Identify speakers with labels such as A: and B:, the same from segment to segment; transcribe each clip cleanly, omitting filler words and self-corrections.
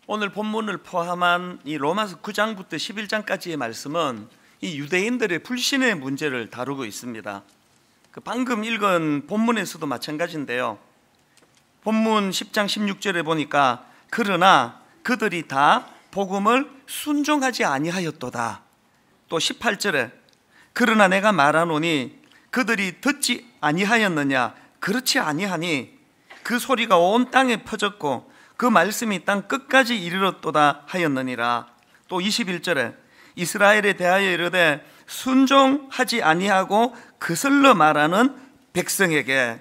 A: 오늘 본문을 포함한 이 로마서 9장부터 11장까지의 말씀은 이 유대인들의 불신의 문제를 다루고 있습니다. 방금 읽은 본문에서도 마찬가지인데요. 본문 10장 16절에 보니까 그러나 그들이 다 복음을 순종하지 아니하였도다. 또 18절에 그러나 내가 말하노니 그들이 듣지 아니하였느냐? 그렇지 아니하니 그 소리가 온 땅에 퍼졌고 그 말씀이 땅 끝까지 이르렀도다 하였느니라. 또 21절에 이스라엘에 대하여 이르되 순종하지 아니하고 그슬러 말하는 백성에게.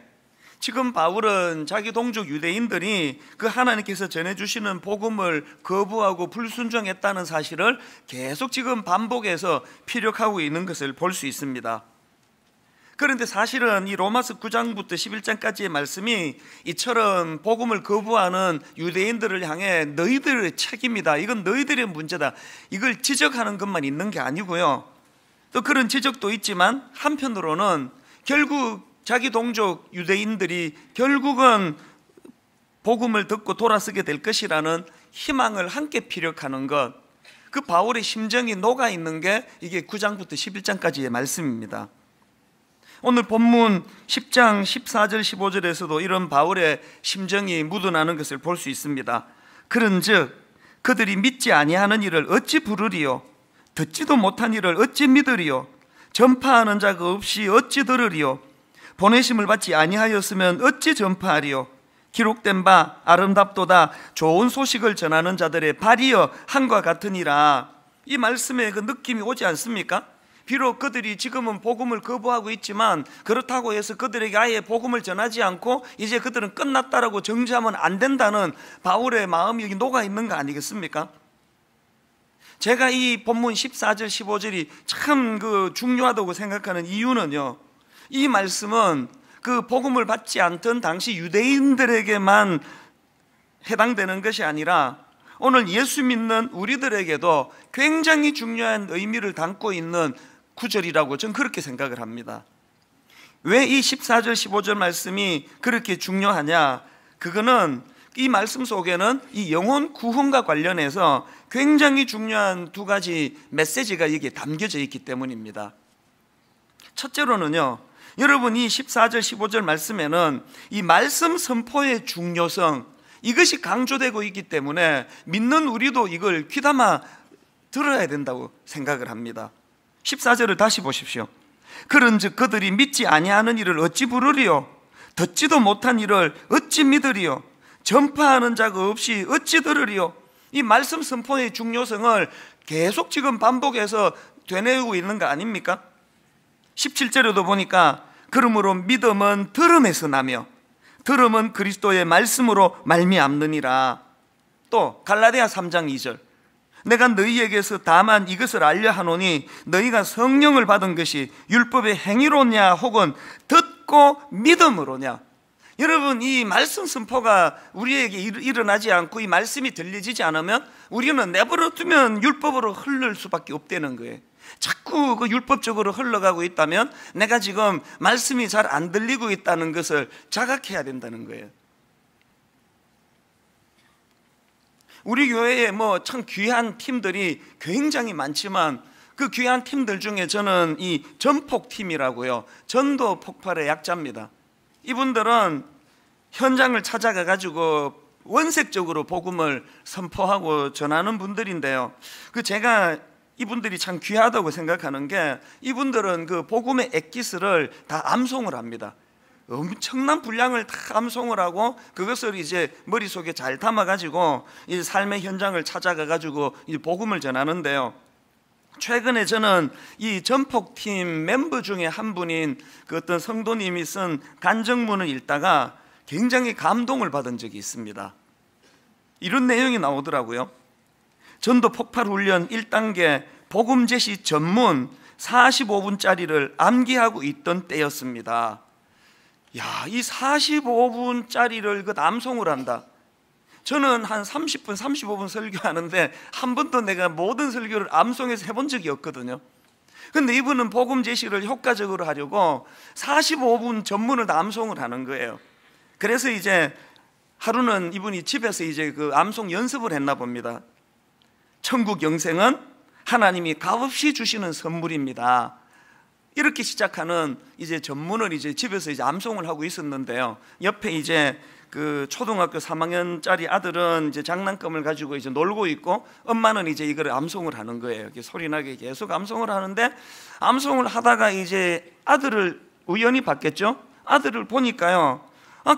A: 지금 바울은 자기 동족 유대인들이 그 하나님께서 전해주시는 복음을 거부하고 불순종했다는 사실을 계속 지금 반복해서 피력하고 있는 것을 볼 수 있습니다. 그런데 사실은 이 로마서 9장부터 11장까지의 말씀이 이처럼 복음을 거부하는 유대인들을 향해 너희들의 책임이다, 이건 너희들의 문제다, 이걸 지적하는 것만 있는 게 아니고요, 또 그런 지적도 있지만 한편으로는 결국 자기 동족 유대인들이 결국은 복음을 듣고 돌아서게 될 것이라는 희망을 함께 피력하는 것, 그 바울의 심정이 녹아있는 게 이게 9장부터 11장까지의 말씀입니다. 오늘 본문 10장 14절 15절에서도 이런 바울의 심정이 묻어나는 것을 볼 수 있습니다. 그런즉 그들이 믿지 아니하는 일을 어찌 부르리요? 듣지도 못한 일을 어찌 믿으리요? 전파하는 자가 없이 어찌 들으리요? 보내심을 받지 아니하였으면 어찌 전파하리요? 기록된 바 아름답도다 좋은 소식을 전하는 자들의 발이여 함과 같으니라. 이 말씀에 그 느낌이 오지 않습니까? 비록 그들이 지금은 복음을 거부하고 있지만 그렇다고 해서 그들에게 아예 복음을 전하지 않고 이제 그들은 끝났다라고 정지하면 안 된다는 바울의 마음이 여기 녹아있는 거 아니겠습니까? 제가 이 본문 14절 15절이 참 중요하다고 생각하는 이유는요, 이 말씀은 그 복음을 받지 않던 당시 유대인들에게만 해당되는 것이 아니라 오늘 예수 믿는 우리들에게도 굉장히 중요한 의미를 담고 있는 구절이라고 저는 그렇게 생각을 합니다. 왜 이 14절 15절 말씀이 그렇게 중요하냐? 그거는 이 말씀 속에는 이 영혼 구원과 관련해서 굉장히 중요한 두 가지 메시지가 여기에 담겨져 있기 때문입니다. 첫째로는요, 여러분 이 14절 15절 말씀에는 이 말씀 선포의 중요성, 이것이 강조되고 있기 때문에 믿는 우리도 이걸 귀담아 들어야 된다고 생각을 합니다. 14절을 다시 보십시오. 그런즉 그들이 믿지 아니하는 일을 어찌 부르리요? 듣지도 못한 일을 어찌 믿으리요? 전파하는 자가 없이 어찌 들으리요? 이 말씀 선포의 중요성을 계속 지금 반복해서 되뇌고 있는 거 아닙니까? 17절에도 보니까 그러므로 믿음은 들음에서 나며 들음은 그리스도의 말씀으로 말미암느니라. 또 갈라디아 3장 2절 내가 너희에게서 다만 이것을 알려 하노니 너희가 성령을 받은 것이 율법의 행위로냐 혹은 듣고 믿음으로냐. 여러분 이 말씀 선포가 우리에게 일어나지 않고 이 말씀이 들려지지 않으면 우리는 내버려 두면 율법으로 흐를 수밖에 없다는 거예요. 자꾸 그 율법적으로 흘러가고 있다면 내가 지금 말씀이 잘 안 들리고 있다는 것을 자각해야 된다는 거예요. 우리 교회에 참 귀한 팀들이 굉장히 많지만 그 귀한 팀들 중에 저는 이 전폭팀이라고요, 전도 폭발의 약자입니다. 이분들은 현장을 찾아가 가지고 원색적으로 복음을 선포하고 전하는 분들인데요, 제가 이분들이 참 귀하다고 생각하는 게 이분들은 그 복음의 엑기스를 다 암송을 합니다. 엄청난 분량을 다 암송을 하고 그것을 이제 머릿속에 잘 담아가지고 이 삶의 현장을 찾아가가지고 이 복음을 전하는데요, 최근에 저는 이 전폭팀 멤버 중에 한 분인 그 어떤 성도님이 쓴 간증문을 읽다가 굉장히 감동을 받은 적이 있습니다. 이런 내용이 나오더라고요. 전도 폭발 훈련 1단계 복음 제시 전문 45분짜리를 암기하고 있던 때였습니다. 야, 이 45분짜리를 암송을 한다. 저는 한 30분, 35분 설교하는데 한 번도 내가 모든 설교를 암송해서 해본 적이 없거든요. 근데 이분은 복음 제시를 효과적으로 하려고 45분 전문을 다 암송을 하는 거예요. 그래서 이제 하루는 이분이 집에서 이제 그 암송 연습을 했나 봅니다. 천국 영생은 하나님이 값없이 주시는 선물입니다. 이렇게 시작하는 이제 전문을 이제 집에서 이제 암송을 하고 있었는데요. 옆에 이제 그 초등학교 3학년짜리 아들은 이제 장난감을 가지고 이제 놀고 있고, 엄마는 이제 이걸 암송을 하는 거예요. 이렇게 소리나게 계속 암송을 하는데, 암송을 하다가 이제 아들을 우연히 봤겠죠. 아들을 보니까요,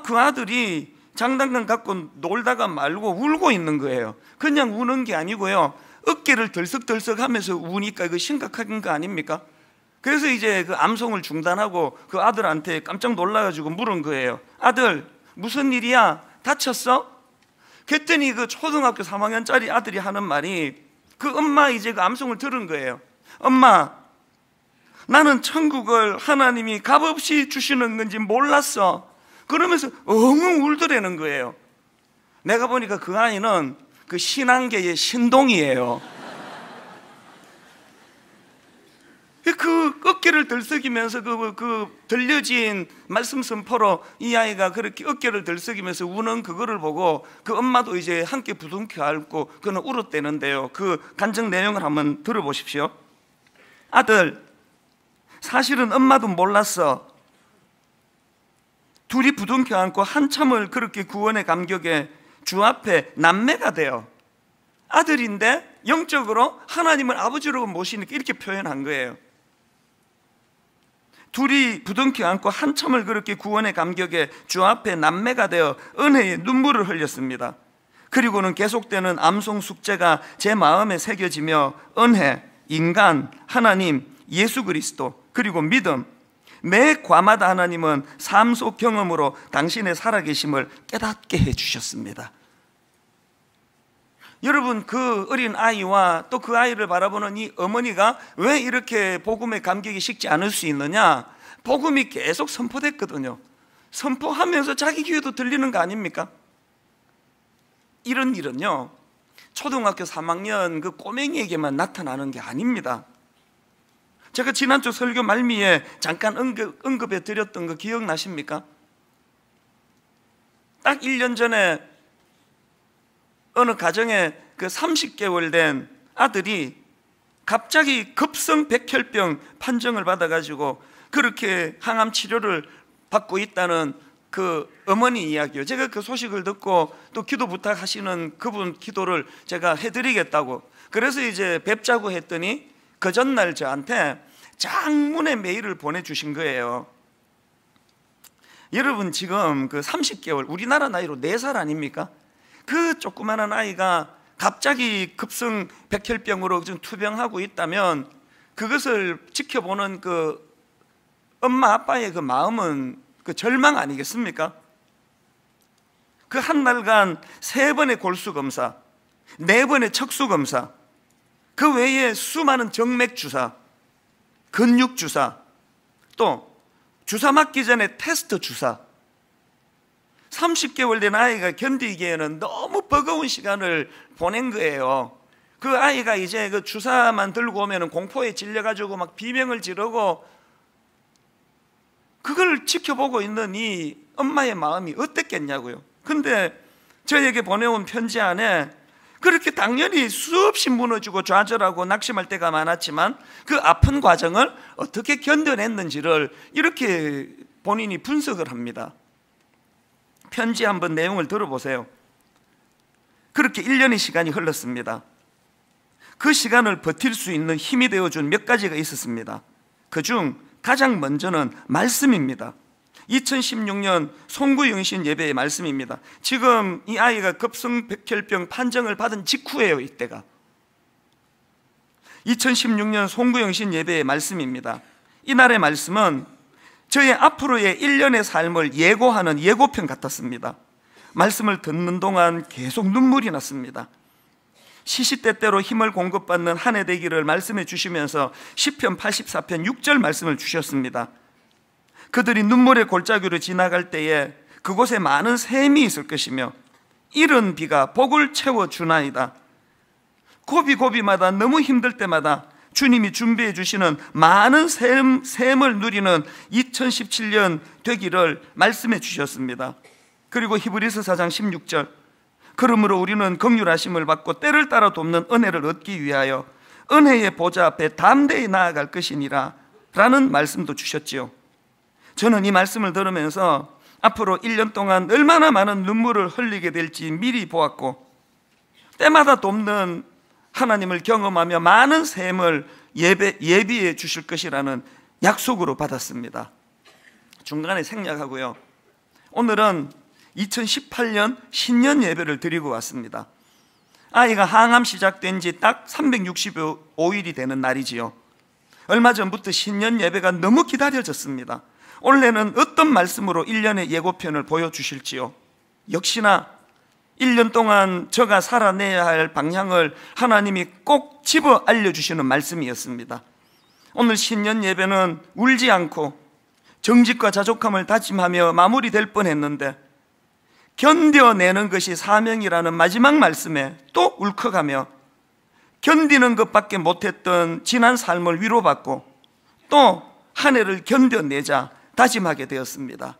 A: 그 아들이 장난감 갖고 놀다가 말고 울고 있는 거예요. 그냥 우는 게 아니고요, 어깨를 덜썩덜썩 하면서 우니까 이거 심각한 거 아닙니까? 그래서 이제 그 암송을 중단하고 그 아들한테 깜짝 놀라가지고 물은 거예요. 아들, 무슨 일이야? 다쳤어? 그랬더니 그 초등학교 3학년짜리 아들이 하는 말이, 그 엄마 이제 그 암송을 들은 거예요. 엄마, 나는 천국을 하나님이 값없이 주시는 건지 몰랐어. 그러면서 엉엉 울더라는 거예요. 내가 보니까 그 아이는 그 신앙계의 신동이에요. 그 어깨를 들썩이면서 그 들려진 말씀 선포로 이 아이가 그렇게 어깨를 들썩이면서 우는 그거를 보고 그 엄마도 이제 함께 부둥켜 안고 그는 울었대는데요. 그 간증 내용을 한번 들어보십시오. 아들, 사실은 엄마도 몰랐어. 둘이 부둥켜 안고 한참을 그렇게 구원의 감격에 주 앞에 남매가 돼요. 아들인데 영적으로 하나님을 아버지로 모시니까 이렇게 표현한 거예요. 둘이 부둥켜 안고 한참을 그렇게 구원의 감격에 주 앞에 남매가 되어 은혜의 눈물을 흘렸습니다. 그리고는 계속되는 암송 숙제가 제 마음에 새겨지며 은혜, 인간, 하나님, 예수 그리스도, 그리고 믿음, 매 과마다 하나님은 삶 속 경험으로 당신의 살아계심을 깨닫게 해주셨습니다. 여러분, 그 어린 아이와 또 그 아이를 바라보는 이 어머니가 왜 이렇게 복음의 감격이 식지 않을 수 있느냐? 복음이 계속 선포됐거든요. 선포하면서 자기 귀에도 들리는 거 아닙니까? 이런 일은요, 초등학교 3학년 그 꼬맹이에게만 나타나는 게 아닙니다. 제가 지난주 설교 말미에 잠깐 언급해 드렸던 거 기억나십니까? 딱 1년 전에 어느 가정에 그 30개월 된 아들이 갑자기 급성 백혈병 판정을 받아가지고 그렇게 항암 치료를 받고 있다는 그 어머니 이야기요. 제가 그 소식을 듣고 또 기도 부탁하시는 그분 기도를 제가 해드리겠다고, 그래서 이제 뵙자고 했더니 그 전날 저한테 장문의 메일을 보내주신 거예요. 여러분, 지금 그 30개월, 우리나라 나이로 4살 아닙니까? 그 조그마한 아이가 갑자기 급성 백혈병으로 좀 투병하고 있다면 그것을 지켜보는 그 엄마 아빠의 그 마음은 그 절망 아니겠습니까? 그 한 달간 3번의 골수 검사, 4번의 척수 검사, 그 외에 수많은 정맥 주사, 근육 주사, 또 주사 맞기 전에 테스트 주사, 30개월 된 아이가 견디기에는 너무 버거운 시간을 보낸 거예요. 그 아이가 이제 그 주사만 들고 오면 공포에 질려가지고 막 비명을 지르고, 그걸 지켜보고 있는 이 엄마의 마음이 어땠겠냐고요. 근데 저에게 보내온 편지 안에 그렇게 당연히 수없이 무너지고 좌절하고 낙심할 때가 많았지만 그 아픈 과정을 어떻게 견뎌냈는지를 이렇게 본인이 분석을 합니다. 편지 한번 내용을 들어보세요. 그렇게 1년의 시간이 흘렀습니다. 그 시간을 버틸 수 있는 힘이 되어준 몇 가지가 있었습니다. 그중 가장 먼저는 말씀입니다. 2016년 송구영신 예배의 말씀입니다. 지금 이 아이가 급성 백혈병 판정을 받은 직후예요. 이때가 2016년 송구영신 예배의 말씀입니다. 이날의 말씀은 저의 앞으로의 1년의 삶을 예고하는 예고편 같았습니다. 말씀을 듣는 동안 계속 눈물이 났습니다. 시시때때로 힘을 공급받는 한 해 되기를 말씀해 주시면서 시편 84편 6절 말씀을 주셨습니다. 그들이 눈물의 골짜기로 지나갈 때에 그곳에 많은 샘이 있을 것이며 이른 비가 복을 채워주나이다. 고비고비마다 너무 힘들 때마다 주님이 준비해 주시는 많은 샘을 누리는 2017년 되기를 말씀해 주셨습니다. 그리고 히브리서 4장 16절, 그러므로 우리는 긍휼하심을 받고 때를 따라 돕는 은혜를 얻기 위하여 은혜의 보좌 앞에 담대히 나아갈 것이니라 라는 말씀도 주셨지요. 저는 이 말씀을 들으면서 앞으로 1년 동안 얼마나 많은 눈물을 흘리게 될지 미리 보았고, 때마다 돕는 하나님을 경험하며 많은 샘을 예비해 주실 것이라는 약속으로 받았습니다. 중간에 생략하고요, 오늘은 2018년 신년 예배를 드리고 왔습니다. 아이가 항암 시작된 지 딱 365일이 되는 날이지요. 얼마 전부터 신년 예배가 너무 기다려졌습니다. 올해는 어떤 말씀으로 1년의 예고편을 보여주실지요. 역시나 1년 동안 저가 살아내야 할 방향을 하나님이 꼭 집어 알려주시는 말씀이었습니다. 오늘 신년 예배는 울지 않고 정직과 자족함을 다짐하며 마무리될 뻔했는데, 견뎌내는 것이 사명이라는 마지막 말씀에 또 울컥하며 견디는 것밖에 못했던 지난 삶을 위로받고 또 한 해를 견뎌내자 다짐하게 되었습니다.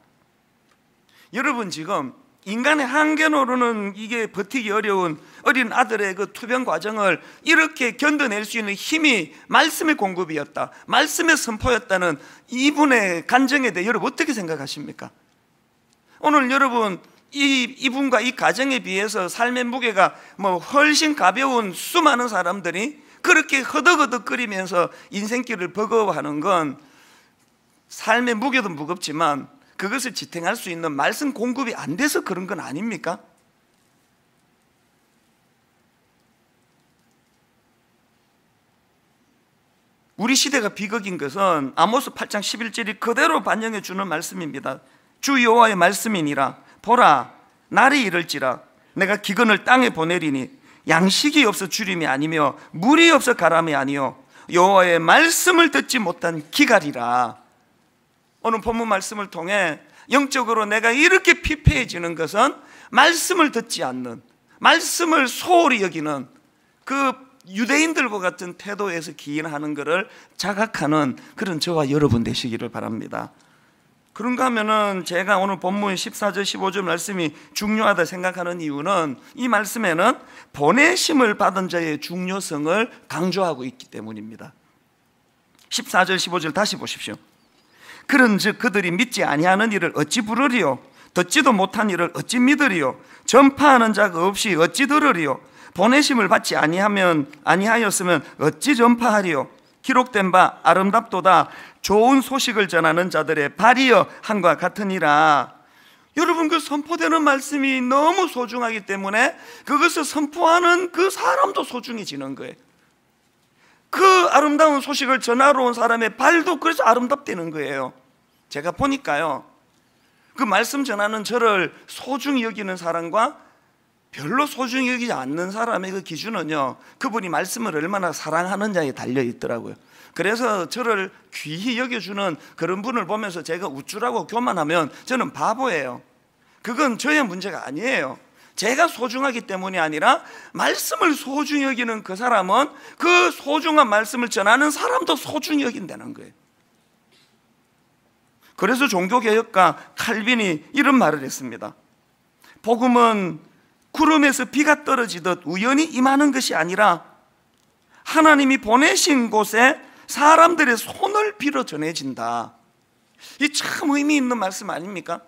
A: 여러분, 지금 인간의 한계로는 이게 버티기 어려운 어린 아들의 그 투병 과정을 이렇게 견뎌낼 수 있는 힘이 말씀의 공급이었다, 말씀의 선포였다는 이분의 간증에 대해 여러분 어떻게 생각하십니까? 오늘 여러분 이분과 이 가정에 비해서 삶의 무게가 훨씬 가벼운 수많은 사람들이 그렇게 허덕허덕거리면서 인생길을 버거워하는 건 삶의 무게도 무겁지만 그것을 지탱할 수 있는 말씀 공급이 안 돼서 그런 건 아닙니까? 우리 시대가 비극인 것은 아모스 8장 11절이 그대로 반영해 주는 말씀입니다. 주 여호와의 말씀이니라. 보라, 날이 이를지라 내가 기근을 땅에 보내리니 양식이 없어 주림이 아니며 물이 없어 가람이 아니요 여호와의 말씀을 듣지 못한 기갈이라. 오늘 본문 말씀을 통해 영적으로 내가 이렇게 피폐해지는 것은 말씀을 듣지 않는, 말씀을 소홀히 여기는 그 유대인들과 같은 태도에서 기인하는 것을 자각하는 그런 저와 여러분 되시기를 바랍니다. 그런가 하면은 제가 오늘 본문 14절 15절 말씀이 중요하다 생각하는 이유는 이 말씀에는 보내심을 받은 자의 중요성을 강조하고 있기 때문입니다. 14절 15절 다시 보십시오. 그런즉 그들이 믿지 아니하는 일을 어찌 부르리요? 듣지도 못한 일을 어찌 믿으리요? 전파하는 자가 없이 어찌 들으리요? 보내심을 받지 아니하였으면 어찌 전파하리요? 기록된 바 아름답도다 좋은 소식을 전하는 자들의 발이여 함과 같으니라. 여러분, 그 선포되는 말씀이 너무 소중하기 때문에 그것을 선포하는 그 사람도 소중해지는 거예요. 그 아름다운 소식을 전하러 온 사람의 발도 그래서 아름답다는 거예요. 제가 보니까요, 그 말씀 전하는 저를 소중히 여기는 사람과 별로 소중히 여기지 않는 사람의 그 기준은요, 그분이 말씀을 얼마나 사랑하느냐에 달려 있더라고요. 그래서 저를 귀히 여겨주는 그런 분을 보면서 제가 우쭐하고 교만하면 저는 바보예요. 그건 저의 문제가 아니에요. 제가 소중하기 때문이 아니라 말씀을 소중히 여기는 그 사람은 그 소중한 말씀을 전하는 사람도 소중히 여긴다는 거예요. 그래서 종교개혁가 칼빈이 이런 말을 했습니다. 복음은 구름에서 비가 떨어지듯 우연히 임하는 것이 아니라 하나님이 보내신 곳에 사람들의 손을 빌어 전해진다. 이 참 의미 있는 말씀 아닙니까?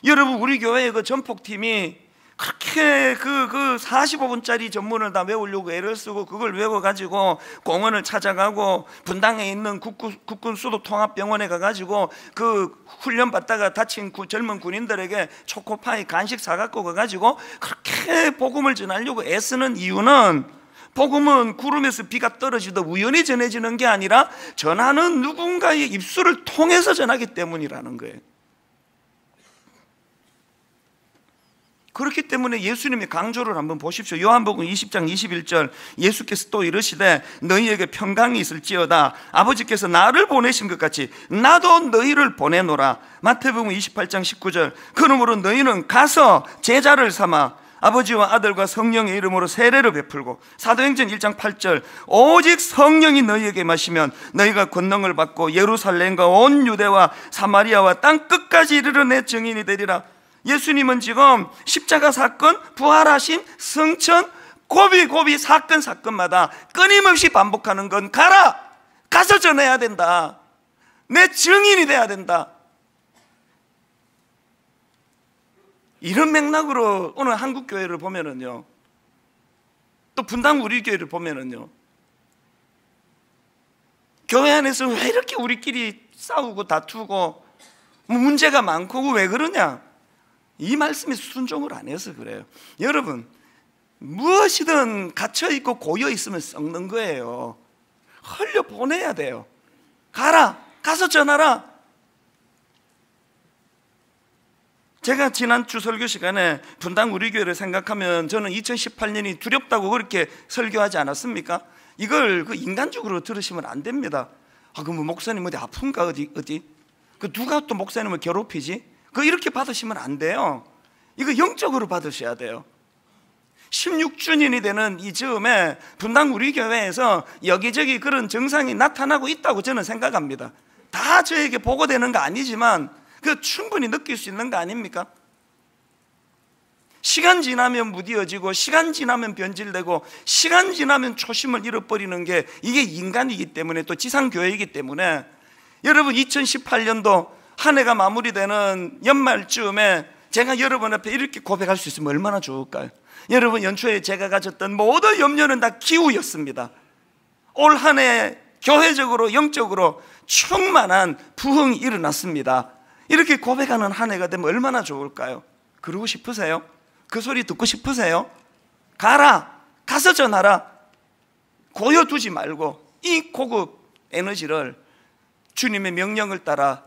A: 여러분, 우리 교회의 그 전폭팀이 그렇게 그 45분짜리 전문을 다 외우려고 애를 쓰고 그걸 외워가지고 공원을 찾아가고 분당에 있는 국군 수도통합병원에 가가지고 그 훈련 받다가 다친 젊은 군인들에게 초코파이 간식 사갖고 가가지고 그렇게 복음을 전하려고 애쓰는 이유는, 복음은 구름에서 비가 떨어지듯 우연히 전해지는 게 아니라 전하는 누군가의 입술을 통해서 전하기 때문이라는 거예요. 그렇기 때문에 예수님이 강조를 한번 보십시오. 요한복음 20장 21절 예수께서 또 이르시되 너희에게 평강이 있을지어다 아버지께서 나를 보내신 것 같이 나도 너희를 보내노라. 마태복음 28장 19절 그러므로 너희는 가서 제자를 삼아 아버지와 아들과 성령의 이름으로 세례를 베풀고, 사도행전 1장 8절 오직 성령이 너희에게 마시면 너희가 권능을 받고 예루살렘과 온 유대와 사마리아와 땅 끝까지 이르러 내 증인이 되리라. 예수님은 지금 십자가 사건, 부활하심, 성천, 고비 사건마다 끊임없이 반복하는 건 가라! 가서 전해야 된다. 내 증인이 돼야 된다. 이런 맥락으로 오늘 한국교회를 보면은요, 또 분당 우리 교회를 보면은요, 교회 안에서 왜 이렇게 우리끼리 싸우고 다투고 문제가 많고 왜 그러냐? 이 말씀에 순종을 안 해서 그래요. 여러분, 무엇이든 갇혀있고 고여있으면 썩는 거예요. 흘려보내야 돼요. 가서 전하라. 제가 지난주 설교 시간에 분당 우리 교회를 생각하면 저는 2018년이 두렵다고 그렇게 설교하지 않았습니까? 이걸 인간적으로 들으시면 안 됩니다. 그럼 목사님 어디 아픈가 어디? 누가 또 목사님을 괴롭히지? 이렇게 받으시면 안 돼요. 이거 영적으로 받으셔야 돼요. 16주년이 되는 이 즈음에 분당 우리 교회에서 여기저기 그런 증상이 나타나고 있다고 저는 생각합니다. 다 저에게 보고되는 거 아니지만 충분히 느낄 수 있는 거 아닙니까? 시간 지나면 무뎌지고 시간 지나면 변질되고 시간 지나면 초심을 잃어버리는 게 이게 인간이기 때문에 또 지상교회이기 때문에 여러분 2018년도 한 해가 마무리되는 연말쯤에 제가 여러분 앞에 이렇게 고백할 수 있으면 얼마나 좋을까요? 여러분, 연초에 제가 가졌던 모든 염려는 다 기우였습니다. 올 한 해 교회적으로 영적으로 충만한 부흥이 일어났습니다. 이렇게 고백하는 한 해가 되면 얼마나 좋을까요? 그러고 싶으세요? 그 소리 듣고 싶으세요? 가서 전하라. 고여두지 말고 이 고급 에너지를 주님의 명령을 따라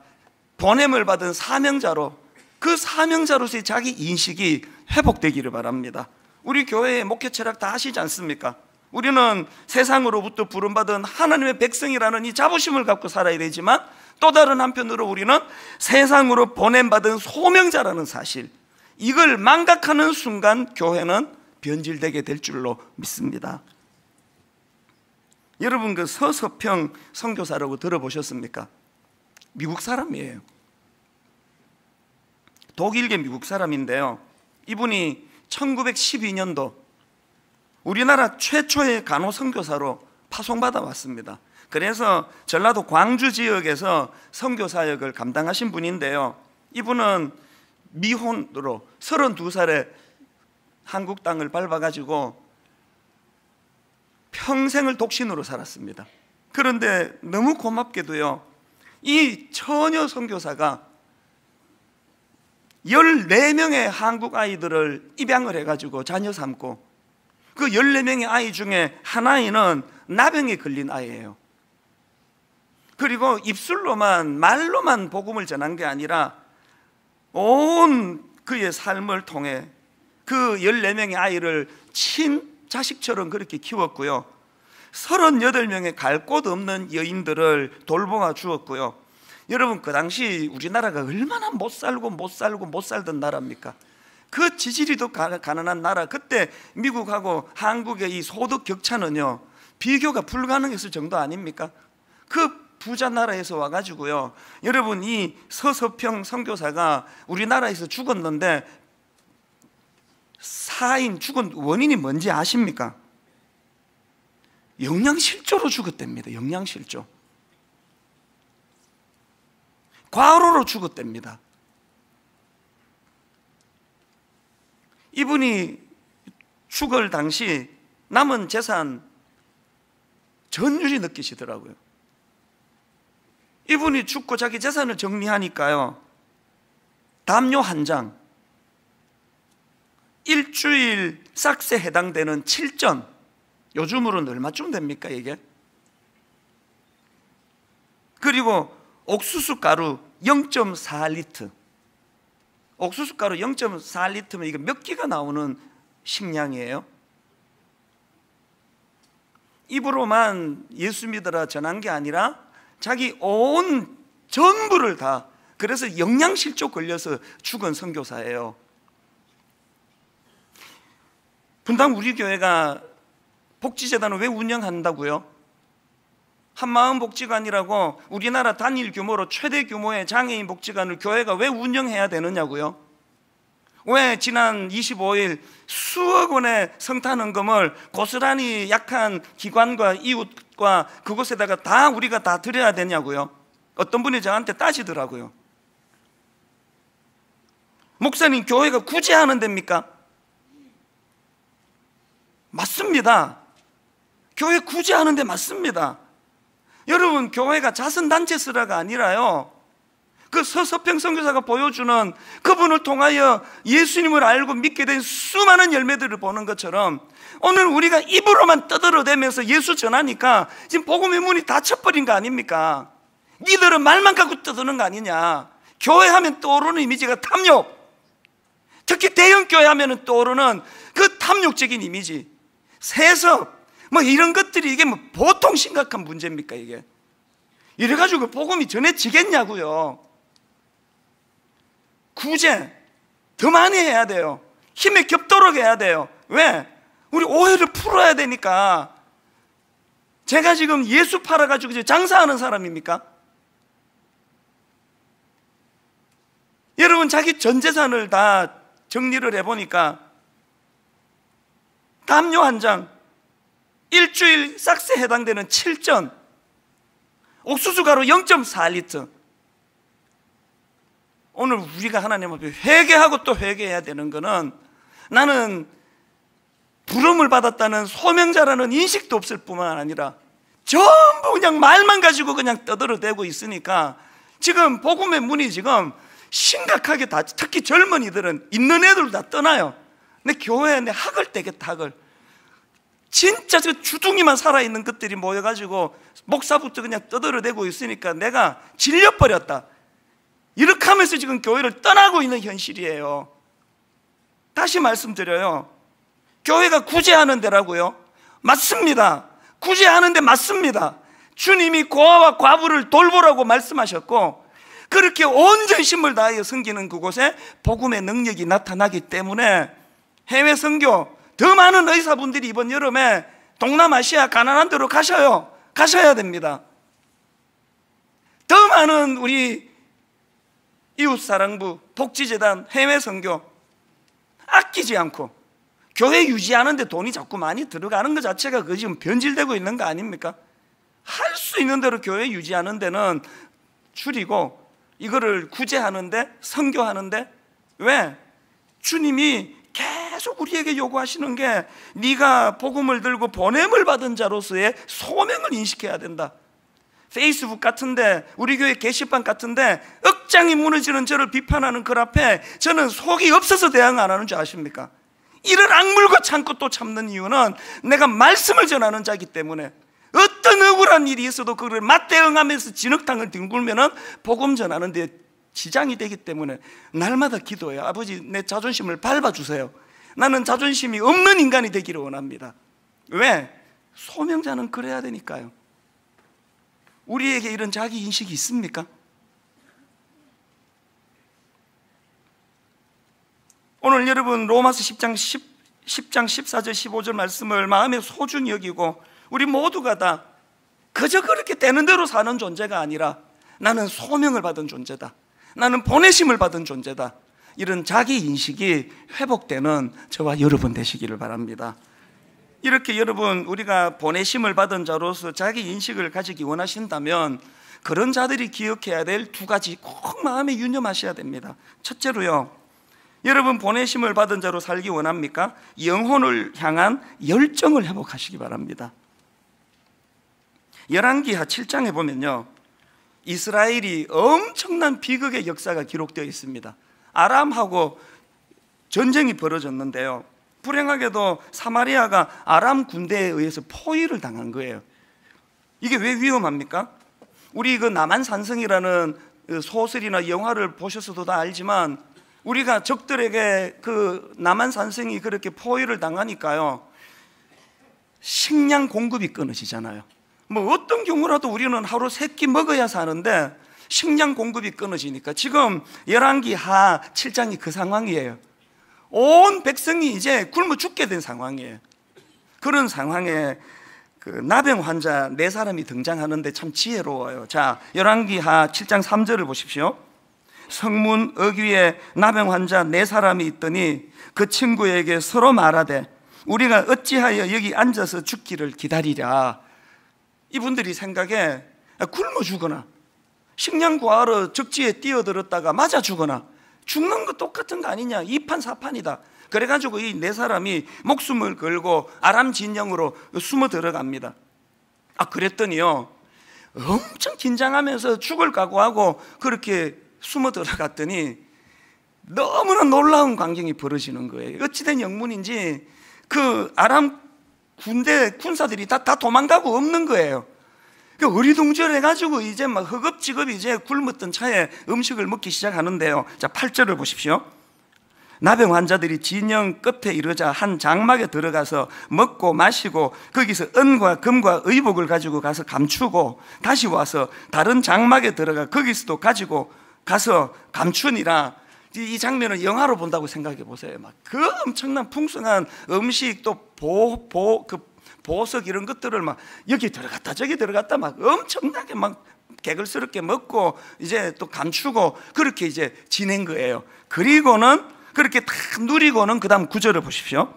A: 보냄을 받은 사명자로, 그 사명자로서의 자기 인식이 회복되기를 바랍니다. 우리 교회의 목회 철학 다 아시지 않습니까? 우리는 세상으로부터 부름받은 하나님의 백성이라는 이 자부심을 갖고 살아야 되지만, 또 다른 한편으로 우리는 세상으로 보냄받은 소명자라는 사실, 이걸 망각하는 순간 교회는 변질되게 될 줄로 믿습니다. 여러분, 그 서서평 선교사라고 들어보셨습니까? 미국 사람이에요. 독일계 미국 사람인데요, 이분이 1912년도 우리나라 최초의 간호 선교사로 파송받아 왔습니다. 그래서 전라도 광주 지역에서 선교 사역을 감당하신 분인데요, 이분은 미혼으로 32살에 한국 땅을 밟아가지고 평생을 독신으로 살았습니다. 그런데 너무 고맙게도요, 이 처녀 선교사가 14명의 한국 아이들을 입양을 해가지고 자녀 삼고, 그 14명의 아이 중에 하나는 나병에 걸린 아이예요. 그리고 입술로만, 말로만 복음을 전한 게 아니라 온 그의 삶을 통해 그 14명의 아이를 친자식처럼 그렇게 키웠고요, 38명의 갈 곳 없는 여인들을 돌보아 주었고요. 여러분, 그 당시 우리나라가 얼마나 못 살던 나라입니까? 그 지지리도 가난한 나라, 그때 미국하고 한국의 이 소득 격차는요, 비교가 불가능했을 정도 아닙니까? 그 부자 나라에서 와가지고요, 여러분, 이 서서평 선교사가 우리나라에서 죽었는데 죽은 원인이 뭔지 아십니까? 영양실조로 죽었답니다. 영양실조. 과로로 죽었답니다. 이분이 죽을 당시 남은 재산 전율이 느끼시더라고요. 이분이 죽고 자기 재산을 정리하니까요, 담요 한 장, 일주일 싹세 해당되는 7전, 요즘으로는 얼마쯤 됩니까 이게? 그리고 옥수수 가루 0.4리터, 옥수수 가루 0.4리터면 이게 몇 끼가 나오는 식량이에요. 입으로만 예수 믿으라 전한 게 아니라 자기 온 전부를 다, 그래서 영양실조 걸려서 죽은 선교사예요. 분당 우리 교회가 복지재단을 왜 운영한다고요? 한마음 복지관이라고 우리나라 단일 규모로 최대 규모의 장애인 복지관을 교회가 왜 운영해야 되느냐고요? 왜 지난 25일 수억 원의 성탄헌금을 고스란히 약한 기관과 이웃과 그곳에다가 다 우리가 다 드려야 되냐고요? 어떤 분이 저한테 따지더라고요. 목사님, 교회가 구제하는 데입니까? 맞습니다. 교회 구제하는 데 맞습니다. 여러분, 교회가 자선단체스라가 아니라요, 그 서서평 선교사가 보여주는 그분을 통하여 예수님을 알고 믿게 된 수많은 열매들을 보는 것처럼 오늘 우리가 입으로만 떠들어대면서 예수 전하니까 지금 복음의 문이 닫혀버린 거 아닙니까? 니들은 말만 갖고 떠드는 거 아니냐. 교회 하면 떠오르는 이미지가 탐욕, 특히 대형교회 하면 떠오르는 그 탐욕적인 이미지, 세습, 뭐 이런 것들이 이게 뭐 보통 심각한 문제입니까? 이게 이래가지고 복음이 전해지겠냐고요. 구제 더 많이 해야 돼요. 힘에 겹도록 해야 돼요. 왜? 우리 오해를 풀어야 되니까. 제가 지금 예수 팔아가지고 장사하는 사람입니까? 여러분, 자기 전 재산을 다 정리를 해보니까 담요 한 장, 일주일 싹스에 해당되는 7전, 옥수수 가루 0.4리터. 오늘 우리가 하나님 앞에 회개하고 또 회개해야 되는 것은, 나는 부름을 받았다는 소명자라는 인식도 없을 뿐만 아니라 전부 그냥 말만 가지고 그냥 떠들어대고 있으니까 지금 복음의 문이 지금 심각하게 특히 젊은이들은, 있는 애들 다 떠나요. 내 교회에 내 학을 떼겠다, 학을. 진짜 저 주둥이만 살아있는 것들이 모여가지고 목사부터 그냥 떠들어대고 있으니까 내가 질려버렸다, 이렇게 하면서 지금 교회를 떠나고 있는 현실이에요. 다시 말씀드려요. 교회가 구제하는 데라고요? 맞습니다. 구제하는 데 맞습니다. 주님이 고아와 과부를 돌보라고 말씀하셨고, 그렇게 온 전심을 다하여 섬기는 그곳에 복음의 능력이 나타나기 때문에 해외 선교, 더 많은 의사분들이 이번 여름에 동남아시아 가난한 데로 가셔야 됩니다. 더 많은 우리 이웃사랑부, 복지재단, 해외 선교 아끼지 않고 교회 유지하는 데 돈이 자꾸 많이 들어가는 것 자체가 그 지금 변질되고 있는 거 아닙니까? 할 수 있는 대로 교회 유지하는 데는 줄이고 이거를 구제하는데, 선교하는데, 왜? 주님이 계속 우리에게 요구하시는 게 네가 복음을 들고 보냄을 받은 자로서의 소명을 인식해야 된다. 페이스북 같은데, 우리 교회 게시판 같은데 억장이 무너지는 저를 비판하는 그 앞에 저는 속이 없어서 대응 안 하는 줄 아십니까? 이를 악물고 참고 또 참는 이유는 내가 말씀을 전하는 자이기 때문에, 어떤 억울한 일이 있어도 그걸 맞대응하면서 진흙탕을 뒹굴면은 복음 전하는 데 지장이 되기 때문에 날마다 기도해요. 아버지, 내 자존심을 밟아주세요. 나는 자존심이 없는 인간이 되기를 원합니다. 왜? 소명자는 그래야 되니까요. 우리에게 이런 자기인식이 있습니까? 오늘 여러분 로마서 10장 14절 15절 말씀을 마음에 소중히 여기고 우리 모두가 다 그저 그렇게 되는 대로 사는 존재가 아니라 나는 소명을 받은 존재다, 나는 보내심을 받은 존재다, 이런 자기인식이 회복되는 저와 여러분 되시기를 바랍니다. 이렇게 여러분, 우리가 보내심을 받은 자로서 자기인식을 가지기 원하신다면 그런 자들이 기억해야 될 두 가지 꼭 마음에 유념하셔야 됩니다. 첫째로요, 여러분 보내심을 받은 자로 살기 원합니까? 영혼을 향한 열정을 회복하시기 바랍니다. 열왕기하 7장에 보면요, 이스라엘이 엄청난 비극의 역사가 기록되어 있습니다. 아람하고 전쟁이 벌어졌는데요, 불행하게도 사마리아가 아람 군대에 의해서 포위를 당한 거예요. 이게 왜 위험합니까? 우리 그 남한산성이라는 소설이나 영화를 보셔서도 다 알지만, 우리가 적들에게 그 남한산성이 그렇게 포위를 당하니까요, 식량 공급이 끊어지잖아요. 뭐 어떤 경우라도 우리는 하루 3끼 먹어야 사는데 식량 공급이 끊어지니까 지금 열왕기하 7장이 그 상황이에요. 온 백성이 이제 굶어 죽게 된 상황이에요. 그런 상황에 그 나병 환자 4사람이 등장하는데 참 지혜로워요. 자, 열왕기하 7장 3절을 보십시오.
B: 성문 어귀에 나병 환자 4사람이 있더니 그 친구에게 서로 말하되 우리가 어찌하여 여기 앉아서 죽기를 기다리랴. 이분들이 생각에 굶어 죽거나 식량 구하러 적지에 뛰어들었다가 맞아 죽거나 죽는 거 똑같은 거 아니냐, 이판사판이다. 그래가지고 이 4사람이 목숨을 걸고 아람 진영으로 숨어 들어갑니다. 그랬더니요, 엄청 긴장하면서 죽을 각오하고 그렇게 숨어 들어갔더니 너무나 놀라운 광경이 벌어지는 거예요. 어찌된 영문인지 그 아람 군사들이 다 도망가고 없는 거예요. 어리둥절해가지고 이제 막 허겁지겁 이제 굶었던 차에 음식을 먹기 시작하는데요. 자, 8절을 보십시오. 나병 환자들이 진영 끝에 이르자 한 장막에 들어가서 먹고 마시고 거기서 은과 금과 의복을 가지고 가서 감추고 다시 와서 다른 장막에 들어가 거기서도 가지고 가서 감추니라. 이 장면을 영화로 본다고 생각해 보세요. 막 그 엄청난 풍성한 음식 또 보석 이런 것들을 막 여기 들어갔다 저기 들어갔다 막 엄청나게 막 개걸스럽게 먹고 이제 또 감추고 그렇게 이제 지낸 거예요. 그리고는 그렇게 다 누리고는 그 다음 9절을 보십시오.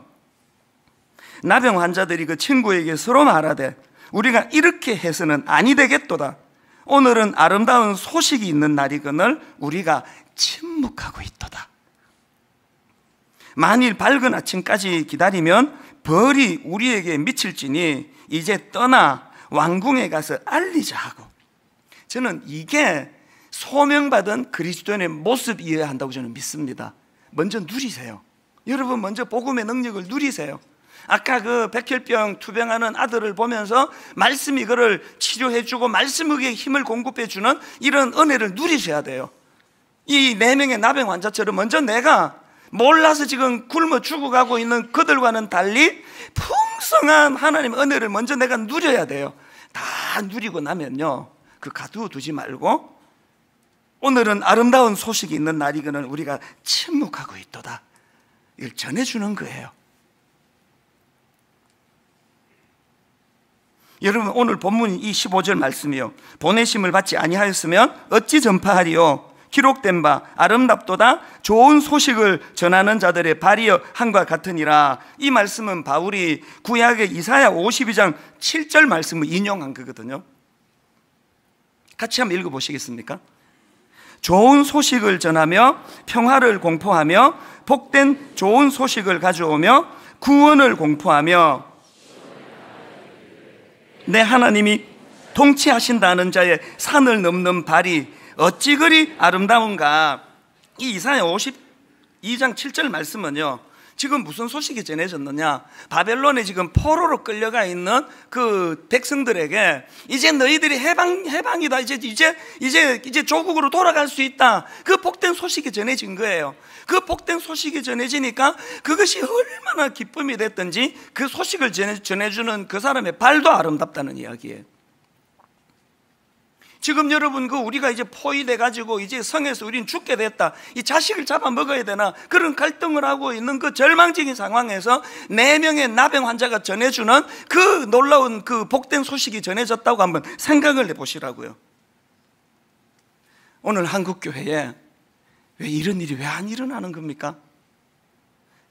B: 나병 환자들이 그 친구에게 서로 말하되 우리가 이렇게 해서는 아니 되겠도다. 오늘은 아름다운 소식이 있는 날이거늘 우리가 침묵하고 있도다. 만일 밝은 아침까지 기다리면 벌이 우리에게 미칠지니 이제 떠나 왕궁에 가서 알리자 하고. 저는 이게 소명받은 그리스도인의 모습이어야 한다고 저는 믿습니다. 먼저 누리세요. 여러분 먼저 복음의 능력을 누리세요. 아까 그 백혈병 투병하는 아들을 보면서 말씀이 그를 치료해주고 말씀에게 힘을 공급해주는 이런 은혜를 누리셔야 돼요. 이 4명의 나병 환자처럼 먼저 내가 몰라서 지금 굶어 죽어가고 있는 그들과는 달리 풍성한 하나님의 은혜를 먼저 내가 누려야 돼요. 다 누리고 나면요, 그 가두어 두지 말고 오늘은 아름다운 소식이 있는 날이거늘 우리가 침묵하고 있도다. 이걸 전해주는 거예요. 여러분 오늘 본문 이 15절 말씀이요, 보내심을 받지 아니하였으면 어찌 전파하리요. 기록된 바 아름답도다 좋은 소식을 전하는 자들의 발이여 함과 같으니라. 이 말씀은 바울이 구약의 이사야 52장 7절 말씀을 인용한 거거든요. 같이 한번 읽어보시겠습니까? 좋은 소식을 전하며 평화를 공포하며 복된 좋은 소식을 가져오며 구원을 공포하며 내 하나님이 통치하신다는 자의 산을 넘는 발이 어찌 그리 아름다운가. 이 이사야 52장 7절 말씀은요, 지금 무슨 소식이 전해졌느냐, 바벨론에 지금 포로로 끌려가 있는 그 백성들에게 이제 너희들이 해방이다, 이제 조국으로 돌아갈 수 있다, 그 복된 소식이 전해진 거예요. 그 복된 소식이 전해지니까 그것이 얼마나 기쁨이 됐든지 그 소식을 전해주는 그 사람의 발도 아름답다는 이야기예요. 지금 여러분 우리가 이제 포위돼 가지고 이제 성에서 우린 죽게 됐다, 이 자식을 잡아 먹어야 되나, 그런 갈등을 하고 있는 그 절망적인 상황에서 4명의 나병 환자가 전해주는 그 놀라운 그 복된 소식이 전해졌다고 한번 생각을 해보시라고요. 오늘 한국교회에 왜 이런 일이 왜 안 일어나는 겁니까?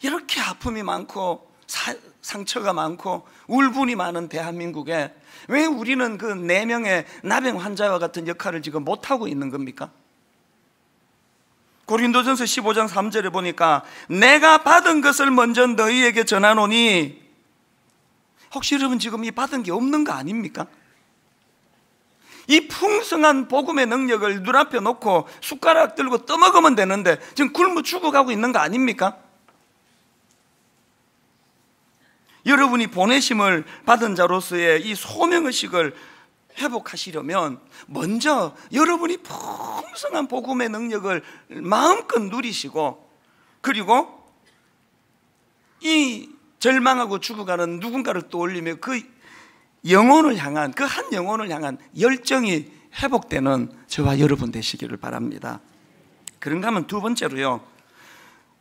B: 이렇게 아픔이 많고 상처가 많고 울분이 많은 대한민국에 왜 우리는 그 4명의 나병 환자와 같은 역할을 지금 못하고 있는 겁니까? 고린도전서 15장 3절에 보니까 내가 받은 것을 먼저 너희에게 전하노니, 혹시 여러분 지금 이 받은 게 없는 거 아닙니까? 이 풍성한 복음의 능력을 눈앞에 놓고 숟가락 들고 떠먹으면 되는데 지금 굶어 죽어가고 있는 거 아닙니까? 여러분이 보내심을 받은 자로서의 이 소명의식을 회복하시려면 먼저 여러분이 풍성한 복음의 능력을 마음껏 누리시고, 그리고 이 절망하고 죽어가는 누군가를 떠올리며 그 영혼을 향한, 그 한 영혼을 향한 열정이 회복되는 저와 여러분 되시기를 바랍니다. 그런가 하면 두 번째로요,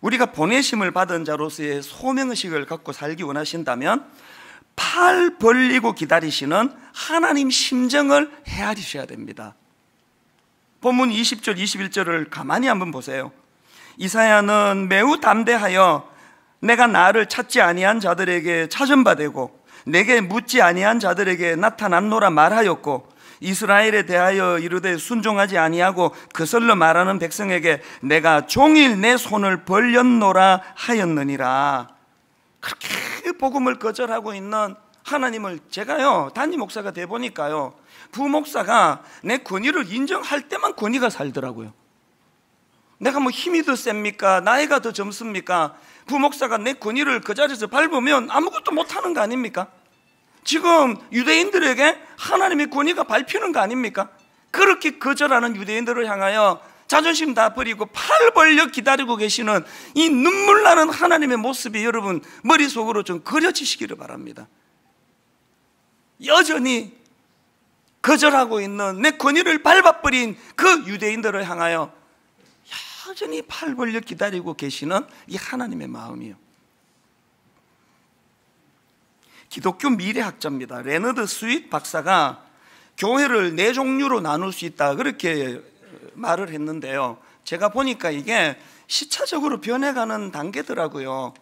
B: 우리가 보내심을 받은 자로서의 소명의식을 갖고 살기 원하신다면 팔 벌리고 기다리시는 하나님 심정을 헤아리셔야 됩니다. 본문 20절 21절을 가만히 한번 보세요. 이사야는 매우 담대하여 내가 나를 찾지 아니한 자들에게 찾은 바 되고 내게 묻지 아니한 자들에게 나타났노라 말하였고 이스라엘에 대하여 이르되 순종하지 아니하고 그슬러 말하는 백성에게 내가 종일 내 손을 벌렸노라 하였느니라. 그렇게 복음을 거절하고 있는 하나님을 제가요 담임 목사가 돼 보니까요 부목사가 내 권위를 인정할 때만 권위가 살더라고요. 내가 뭐 힘이 더 셉니까? 나이가 더 젊습니까? 부목사가 내 권위를 그 자리에서 밟으면 아무것도 못하는 거 아닙니까? 지금 유대인들에게 하나님의 권위가 밟히는 거 아닙니까? 그렇게 거절하는 유대인들을 향하여 자존심 다 버리고 팔 벌려 기다리고 계시는 이 눈물 나는 하나님의 모습이 여러분 머릿속으로 좀 그려지시기를 바랍니다. 여전히 거절하고 있는 내 권위를 밟아버린 그 유대인들을 향하여 여전히 팔 벌려 기다리고 계시는 이 하나님의 마음이요. 기독교 미래학자입니다. 레너드 스윗 박사가 교회를 네 종류로 나눌 수 있다 그렇게 말을 했는데요, 제가 보니까 이게 시차적으로 변해가는 단계더라고요.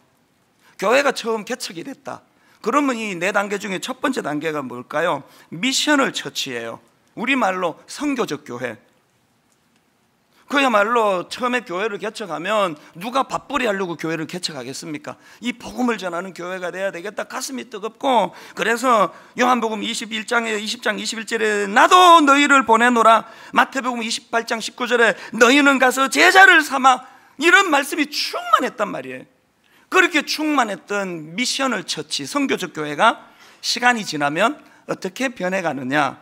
B: 교회가 처음 개척이 됐다. 그러면 이 네 단계 중에 첫 번째 단계가 뭘까요? 미셔널 처치예요. 우리말로 선교적 교회. 그야말로 처음에 교회를 개척하면 누가 밥벌이 하려고 교회를 개척하겠습니까? 이 복음을 전하는 교회가 돼야 되겠다. 가슴이 뜨겁고, 그래서 요한복음 21장에 20장 21절에 나도 너희를 보내노라, 마태복음 28장 19절에 너희는 가서 제자를 삼아, 이런 말씀이 충만했단 말이에요. 그렇게 충만했던 미셔널 처치, 선교적 교회가 시간이 지나면 어떻게 변해가느냐?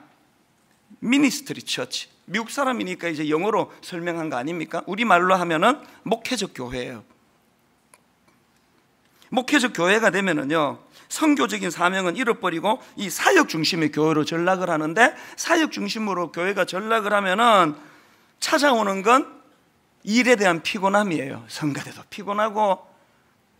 B: 미니스트리 처치. 미국 사람이니까 이제 영어로 설명한 거 아닙니까? 우리말로 하면은 목회적 교회예요. 목회적 교회가 되면은요, 선교적인 사명은 잃어버리고 이 사역 중심의 교회로 전락을 하는데, 사역 중심으로 교회가 전락을 하면은 찾아오는 건 일에 대한 피곤함이에요. 성가대도 피곤하고,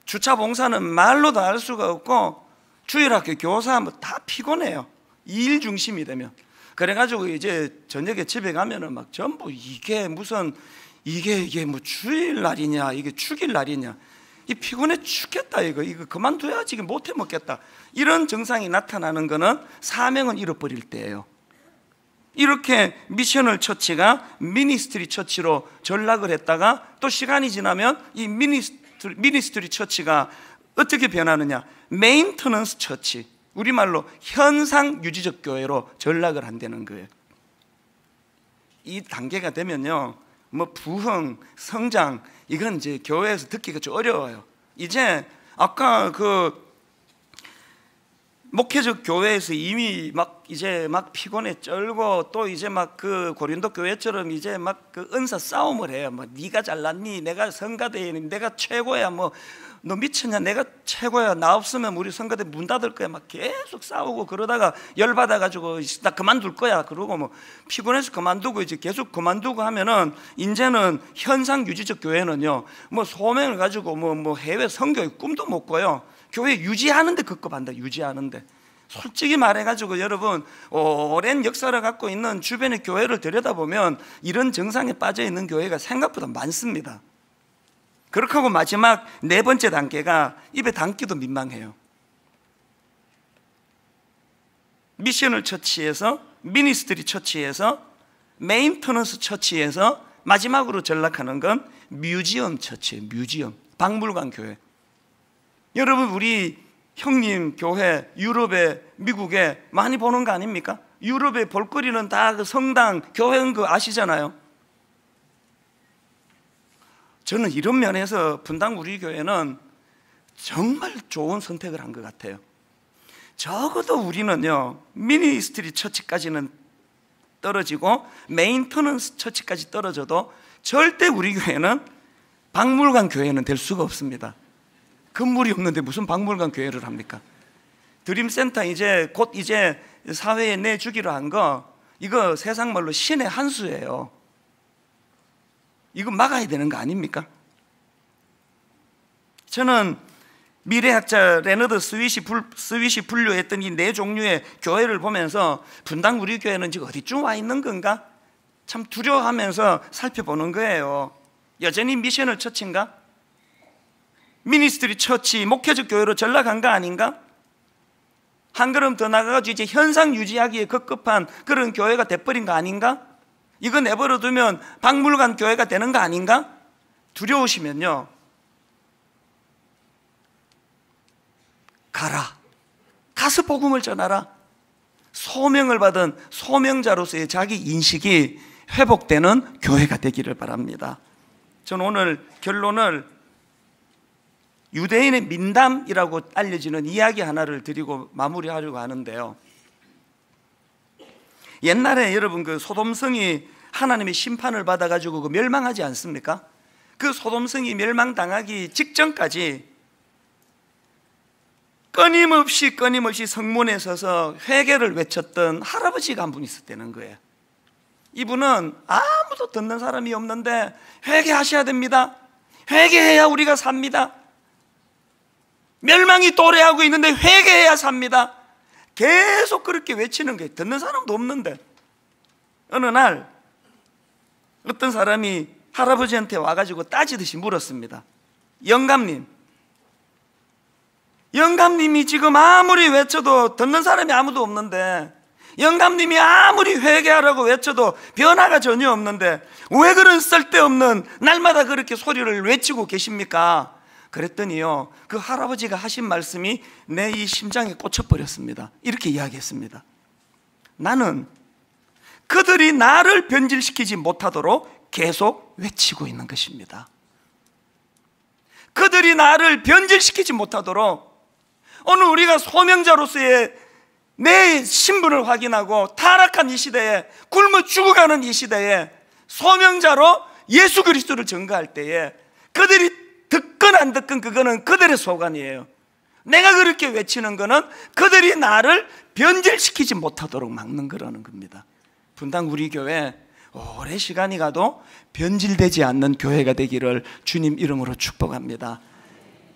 B: 주차 봉사는 말로 다 할 수가 없고, 주일학교 교사 뭐 다 피곤해요. 일 중심이 되면. 그래가지고 이제 저녁에 집에 가면은 막 전부 이게 무슨 이게 뭐 주일날이냐, 이게 축일날이냐, 이 피곤해 죽겠다, 이거 그만둬야지, 이거 못해 먹겠다, 이런 증상이 나타나는 거는 사명은 잃어버릴 때예요. 이렇게 미셔널 처치가 미니스트리 처치로 전락을 했다가 또 시간이 지나면 이 미니스트리 처치가 어떻게 변하느냐? 메인터넌스 처치, 우리말로 현상 유지적 교회로 전락을 한다는 거예요. 이 단계가 되면요, 뭐 부흥, 성장, 이건 이제 교회에서 듣기가 좀 어려워요. 이제 아까 그 목회적 교회에서 이미 막 이제 막 피곤해 쩔고, 또 이제 막 그 고린도 교회처럼 이제 막 그 은사 싸움을 해요. 뭐 네가 잘났니? 내가 성가대니? 내가 최고야? 뭐 너 미쳤냐? 내가 최고야. 나 없으면 우리 성가대 문 닫을 거야. 막 계속 싸우고, 그러다가 열받아가지고 나 그만둘 거야. 그러고 뭐 피곤해서 그만두고, 이제 계속 그만두고 하면은 이제는 현상 유지적 교회는요, 뭐 소명을 가지고 뭐 해외 선교의 꿈도 못 꿔요. 교회 유지하는데 급급한다. 유지하는데. 솔직히 말해가지고 여러분, 오랜 역사를 갖고 있는 주변의 교회를 들여다보면 이런 증상에 빠져 있는 교회가 생각보다 많습니다. 그렇게 하고 마지막 네 번째 단계가 입에 담기도 민망해요. 미셔널 처치에서, 미니스트리 처치에서, 메인터넌스 처치에서 마지막으로 전락하는 건 뮤지엄 처치예요. 뮤지엄, 박물관 교회. 여러분, 우리 형님 교회 유럽에, 미국에 많이 보는 거 아닙니까? 유럽의 볼거리는 다 그 성당, 교회인 거 아시잖아요. 저는 이런 면에서 분당 우리 교회는 정말 좋은 선택을 한 것 같아요. 적어도 우리는요, 미니스트리 처치까지는 떨어지고 메인터넌스 처치까지 떨어져도 절대 우리 교회는 박물관 교회는 될 수가 없습니다. 건물이 없는데 무슨 박물관 교회를 합니까? 드림센터 이제 곧 이제 사회에 내주기로 한 거, 이거 세상 말로 신의 한 수예요. 이거 막아야 되는 거 아닙니까? 저는 미래학자 레너드 스윗이 분류했던 이 네 종류의 교회를 보면서 분당 우리 교회는 지금 어디쯤 와 있는 건가? 참 두려워하면서 살펴보는 거예요. 여전히 미셔널 처치인가? 미니스트리 처치, 목회적 교회로 전락한 거 아닌가? 한 걸음 더 나가가지고 이제 현상 유지하기에 급급한 그런 교회가 돼버린 거 아닌가? 이거 내버려 두면 박물관 교회가 되는 거 아닌가? 두려우시면요, 가라. 가서 복음을 전하라. 소명을 받은 소명자로서의 자기 인식이 회복되는 교회가 되기를 바랍니다. 저는 오늘 결론을 유대인의 민담이라고 알려지는 이야기 하나를 드리고 마무리하려고 하는데요. 옛날에 여러분 그 소돔성이 하나님의 심판을 받아가지고 그 멸망하지 않습니까? 그 소돔성이 멸망당하기 직전까지 끊임없이 성문에 서서 회개를 외쳤던 할아버지가 한 분 있었다는 거예요. 이분은 아무도 듣는 사람이 없는데 회개하셔야 됩니다. 회개해야 우리가 삽니다. 멸망이 도래하고 있는데 회개해야 삽니다. 계속 그렇게 외치는 게 듣는 사람도 없는데, 어느 날 어떤 사람이 할아버지한테 와가지고 따지듯이 물었습니다. 영감님이 지금 아무리 외쳐도 듣는 사람이 아무도 없는데, 영감님이 아무리 회개하라고 외쳐도 변화가 전혀 없는데 왜 그런 쓸데없는 날마다 그렇게 소리를 외치고 계십니까? 그랬더니요, 그 할아버지가 하신 말씀이 내 이 심장에 꽂혀버렸습니다. 이렇게 이야기했습니다. 나는 그들이 나를 변질시키지 못하도록 계속 외치고 있는 것입니다. 그들이 나를 변질시키지 못하도록, 오늘 우리가 소명자로서의 내 신분을 확인하고 타락한 이 시대에, 굶어 죽어가는 이 시대에 소명자로 예수 그리스도를 전가할 때에 그들이 듣건 안 듣건 그거는 그들의 소관이에요. 내가 그렇게 외치는 거는 그들이 나를 변질시키지 못하도록 막는 거라는 겁니다. 분당 우리 교회 오래 시간이 가도 변질되지 않는 교회가 되기를 주님 이름으로 축복합니다.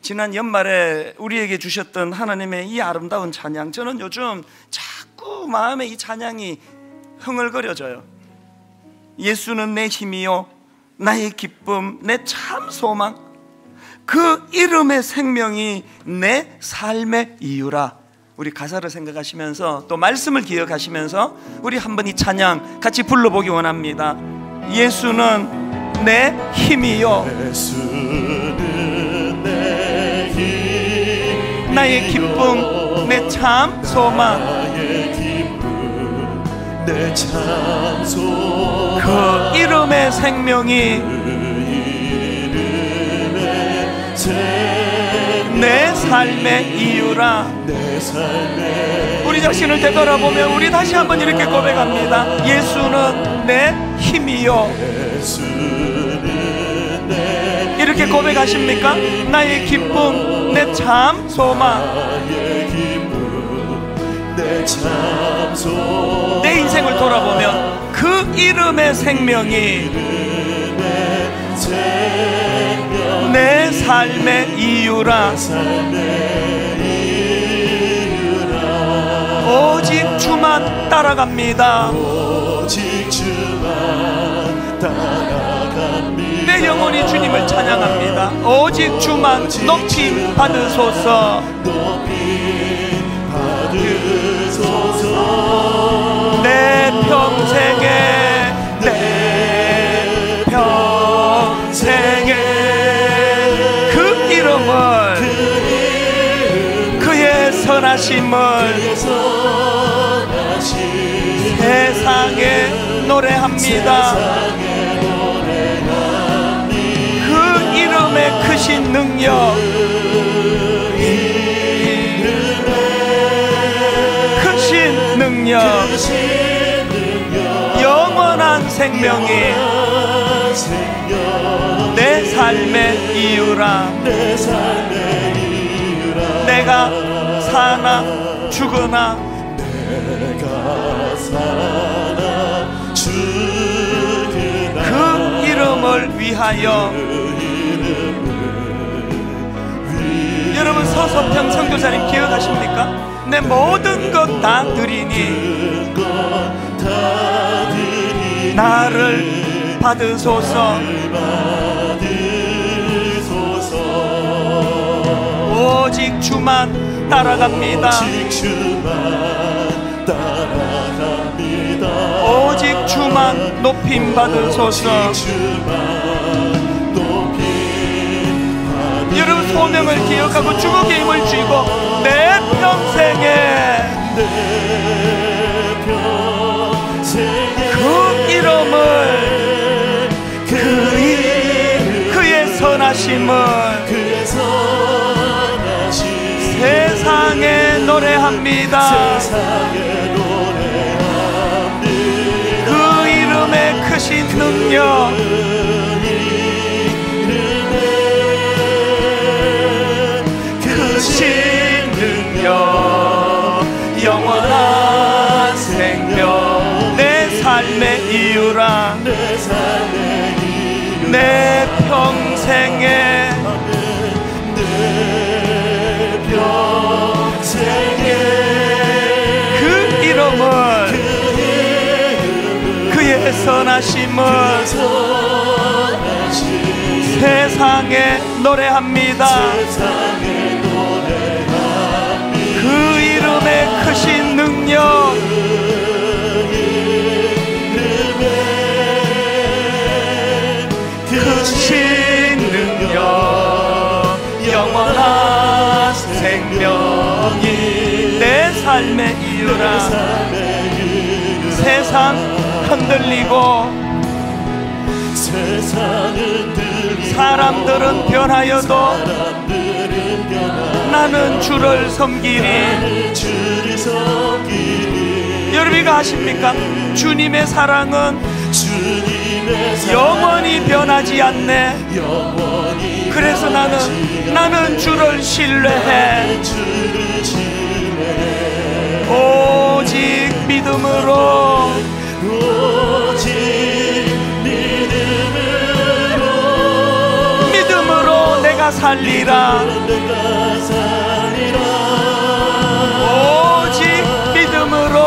B: 지난 연말에 우리에게 주셨던 하나님의 이 아름다운 찬양, 저는 요즘 자꾸 마음에 이 찬양이 흥얼거려져요. 예수는 내 힘이요 나의 기쁨, 내 참 소망, 그 이름의 생명이 내 삶의 이유라. 우리 가사를 생각하시면서 또 말씀을 기억하시면서 우리 한번 이 찬양 같이 불러보기 원합니다. 예수는 내 힘이요,
C: 예수는 내 힘,
B: 나의 기쁨, 내 참 소망,
C: 나의 기쁨, 내 참 소망,
B: 그 이름의 생명이 내 삶의 이유라.
C: 내 삶의
B: 우리 자신을 되돌아보면 우리 다시 한번 이렇게 고백합니다. 예수는 내 힘이요.
C: 예수는 내
B: 이렇게 고백하십니까? 나의 기쁨, 내 참 소망,
C: 나의 기쁨, 내 참 소망,
B: 내 인생을 돌아보면 그 이름의 생명이 내 삶의 이유라. 오직 주만 따라갑니다.
C: 오직 주만 따라갑니다.
B: 내 영혼이 주님을 찬양합니다. 오직 주만 높이 받으소서.
C: 높이 받으소서.
B: 내 평생에, 내 평생에 그 이름을, 그의 선하심을 세상에 노래합니다. 그 이름의 크신 능력, 크신 능력, 영원한 생명이 내 삶의 이유라. 내가 사나 죽으나 그 이름을 위하여. 여러분 서서평 선교사님 기억하십니까? 내 모든 것 다 드리니 나를 받으소서. 오직 주만 따라갑니다. 오직 주만 높임 받으소서. 여러분 소명을 기억하고 주님의 힘을 쥐고 내 평생에 그 이름을 그의 선하심을 세상에 노래합니다. 그 이름의 크신 능력, 크신 능력, 영원한 생명, 내 삶의 이유라. 내 평생에 그 이름을 그의 선하심을 세상에 노래합니다. 그 이름의 크신 능력, 크신 능력, 영원한 생명이 내 삶의 이유라. 세상 흔들리고 사람들은 변하여도 나는 주를 섬기리. 여러분 이거 아십니까? 주님의 사랑은 영원히 변하지 않네. 그래서 나는 주를 신뢰해. 오직 믿음으로, 믿음으로 내가 살리라. 오직 믿음으로,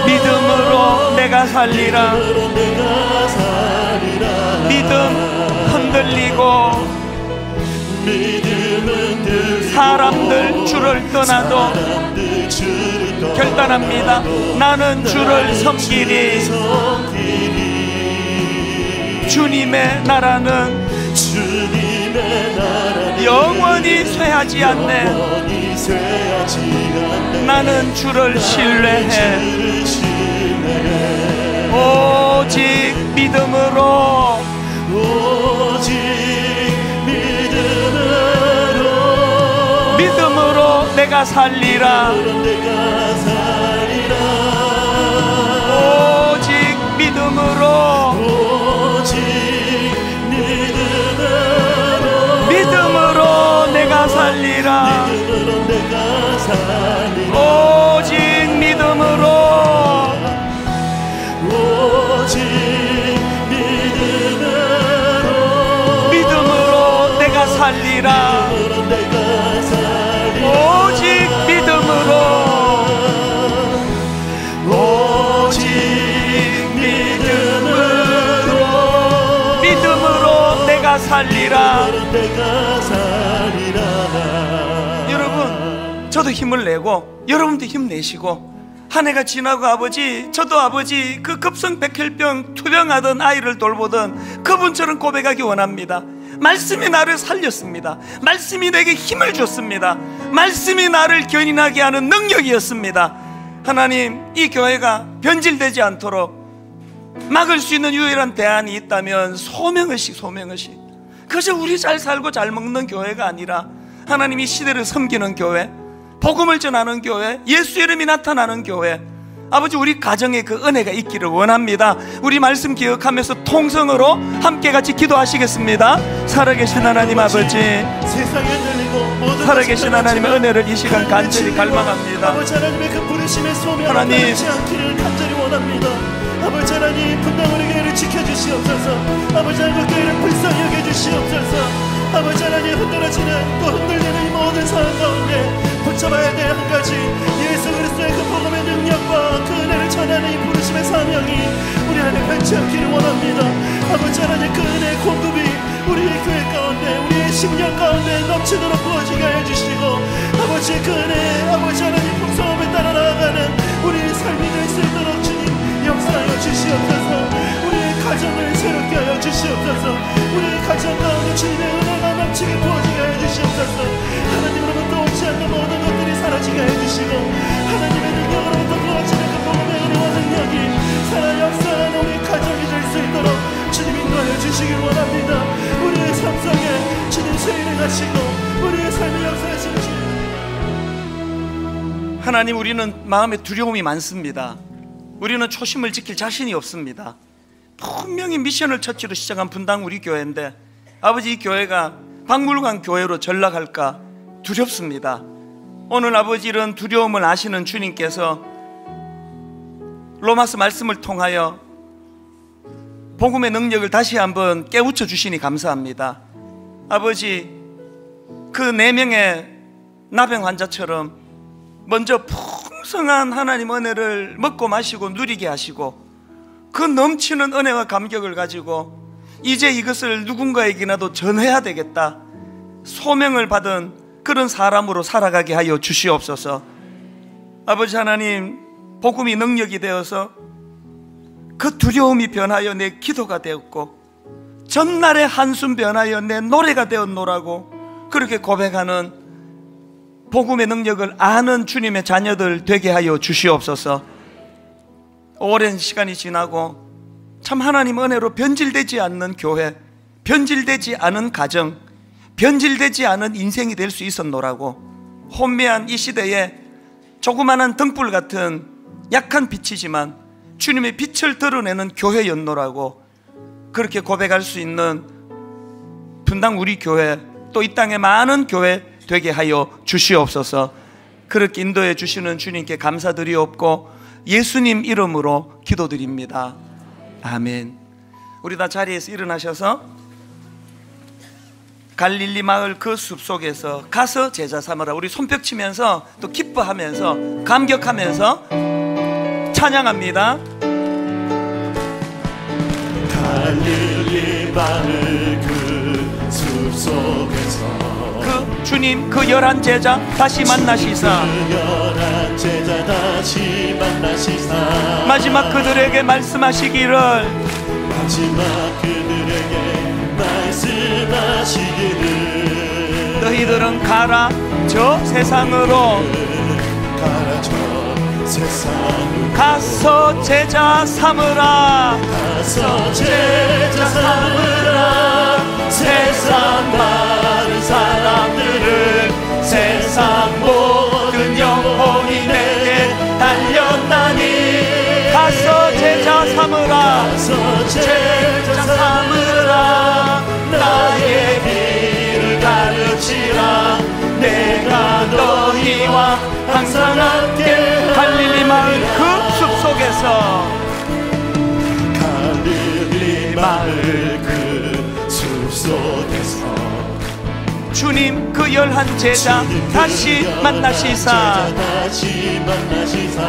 B: 믿음으로 내가 살리라. 믿음 흔들리고 사람들 주를 떠나도 결단합니다. 나는 주를 섬기리. 주님의 나라는 영원히 쇠하지 않네. 나는 주를 신뢰해. 오직 믿음으로, 믿음으로 내가 살리라. 오직 믿음으로, 믿음으로 내가 살리라. 오직 믿음으로, 믿음으로 내가 살리라. 오직 믿음으로, 오직 믿음으로, 믿음으로 내가 살리라. 여러분 저도 힘을 내고 여러분도 힘내시고 한 해가 지나고 저도 아버지 그 급성백혈병 투병하던 아이를 돌보던 그분처럼 고백하기 원합니다. 말씀이 나를 살렸습니다. 말씀이 내게 힘을 줬습니다. 말씀이 나를 견인하게 하는 능력이었습니다. 하나님, 이 교회가 변질되지 않도록 막을 수 있는 유일한 대안이 있다면 소명의식. 그저 우리 잘 살고 잘 먹는 교회가 아니라 하나님 이 시대를 섬기는 교회, 복음을 전하는 교회, 예수 이름이 나타나는 교회, 아버지 우리 가정에 그 은혜가 있기를 원합니다. 우리 말씀 기억하면서 통성으로 함께 같이 기도하시겠습니다. 살아계신 하나님 아버지, 살아계신 하나님의 은혜를 이 시간 간절히 갈망합니다.
C: 아버지 하나님의 그 부르심의 소명을
B: 하나님,
C: 변하지 않기를 간절히 원합니다. 아버지 하나님 분당 우리 교회를 지켜주시옵소서. 아버지 하나님 그 교회를 불쌍히 여겨주시옵소서. 아버지 하나님 흔들어지는 또 흔들리는 이 모든 상황 가운데 붙잡아야 될 한 가지, 예수 그리스도의 그 복음의 능력과 그 은혜를 전하는 이 부르심의 사명이 우리 안에 변치 않기를 원합니다. 아버지 하나님, 그 은혜의 공급이 우리의 교회 가운데, 우리의 심령 가운데 넘치도록 부어지게 해주시고, 아버지 그 은혜, 아버지 하나님 풍성함에 따라 나아가는 우리의 삶이 될 수 있도록 주님 역사하여 주시옵소서. 우리의 가정을 새롭게 하여 주시옵소서. 우리의 가정 가운데 주님의 은혜가 넘치게 부어지게 해주시옵소서. 하나님으로부터 오지 않는 모든 것들이 사라지게 해주시고, 하나님의 능력으로부터 부어지는 그 복음의 은혜와 능력이 살아 역사하는 우리 가정이 될 수 있도록 주님 인도하여 주시길 원합니다. 우리의 삶 속에 주님 세일을 하시고 우리의 삶의 역사하시는 주님.
A: 하나님, 우리는 마음에 두려움이 많습니다. 우리는 초심을 지킬 자신이 없습니다. 분명히 미션을 처치로 시작한 분당 우리 교회인데, 아버지, 이 교회가 박물관 교회로 전락할까 두렵습니다. 오늘 아버지, 이런 두려움을 아시는 주님께서 로마서 말씀을 통하여 복음의 능력을 다시 한번 깨우쳐 주시니 감사합니다. 아버지, 그 4명의 나병 환자처럼 먼저 풍성한 하나님 은혜를 먹고 마시고 누리게 하시고, 그 넘치는 은혜와 감격을 가지고 이제 이것을 누군가에게나도 전해야 되겠다, 소명을 받은 그런 사람으로 살아가게 하여 주시옵소서. 아버지 하나님, 복음이 능력이 되어서 그 두려움이 변하여 내 기도가 되었고, 전날의 한숨 변하여 내 노래가 되었노라고 그렇게 고백하는 복음의 능력을 아는 주님의 자녀들 되게 하여 주시옵소서. 오랜 시간이 지나고 참 하나님 은혜로 변질되지 않는 교회, 변질되지 않은 가정, 변질되지 않은 인생이 될 수 있었노라고, 혼미한 이 시대에 조그마한 등불 같은 약한 빛이지만 주님의 빛을 드러내는 교회였노라고 그렇게 고백할 수 있는 분당 우리 교회, 또 이 땅의 많은 교회 되게 하여 주시옵소서. 그렇게 인도해 주시는 주님께 감사드리옵고 예수님 이름으로 기도드립니다. 아멘. 우리 다 자리에서 일어나셔서 갈릴리 마을 그 숲속에서 가서 제자 삼으라, 우리 손뼉 치면서 또 기뻐하면서 감격하면서 찬양합니다.
C: 갈릴리 마을 그 숲속에서
A: 그 주님, 그 11 제자 다시 만나시사,
C: 그 11 제자 다시 만나시사,
A: 마지막 그들에게 말씀하시기를,
C: 마지막 그들에게 말씀하시기를,
A: 너희들은 가라 저 세상으로,
C: 가라 저 세상으로,
A: 가서 제자 삼으라,
C: 가서 제자 삼으라. 세상 많은 사람들을, 세상 모든 영혼이 내게 달렸나니,
A: 가서 제자 삼으라,
C: 가서 제자 삼으라. 나의 길을 가르치라. 내가 너희와 항상 함께.
A: 갈릴리 마을 그 숲속에서,
C: 갈릴리 마을 그 숲속에서
A: 주님 그 11 제자 다시 만나시사,
C: 다시 만나시사,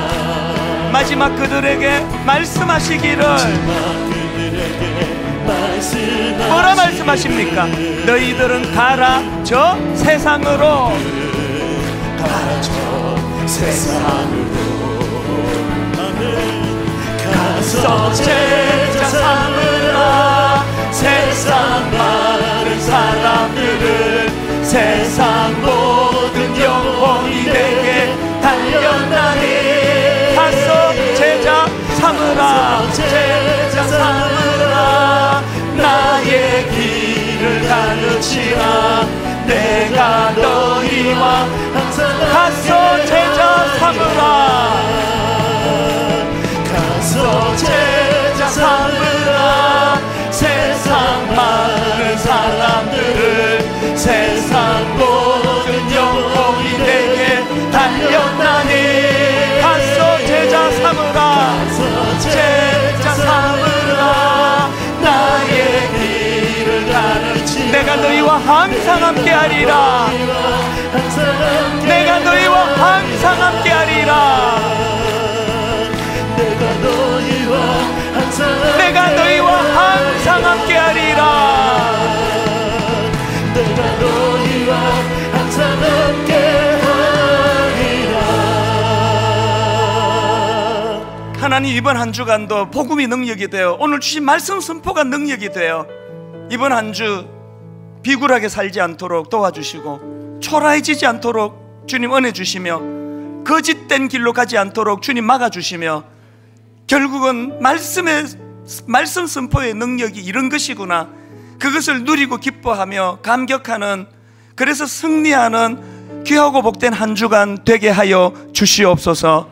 A: 마지막 그들에게 말씀하시기를, 뭐라 말씀하십니까? 너희들은 가라 저 세상으로,
C: 가라 저 세상으로, 가서 제자 삼으라. 세상 많은 사람들을, 세상 모든 영혼이 내게 달렸나니,
A: 가서 제자 삼으라,
C: 제자 삼으라. 나의 길을 가르치라. 내가 너희와 항상
A: 가서 제자 삼으라,
C: 가서 제자 삼으라. 세상 많은 사람들을, 세상 모든 영혼이 내게 달렸나니,
A: 가서 제자 삼으라,
C: 가서 제자 삼으라. 나의 길을 가르치라.
A: 내가
B: 너희와 항상 함께하리라. 내가 너희와 항상 함께하리라. 내가 너희와 항상 함께하리라.
C: 내가 너희와 항상 함께하리라.
B: 하나님, 이번 한 주간도 복음이 능력이 되어 오늘 주신 말씀 선포가 능력이 되어 이번 한 주 비굴하게 살지 않도록 도와주시고 초라해지지 않도록 주님 은혜 주시며 거짓된 길로 가지 않도록 주님 막아주시며 결국은 말씀 선포의 능력이 이런 것이구나, 그것을 누리고 기뻐하며 감격하는, 그래서 승리하는 귀하고 복된 한 주간 되게 하여 주시옵소서.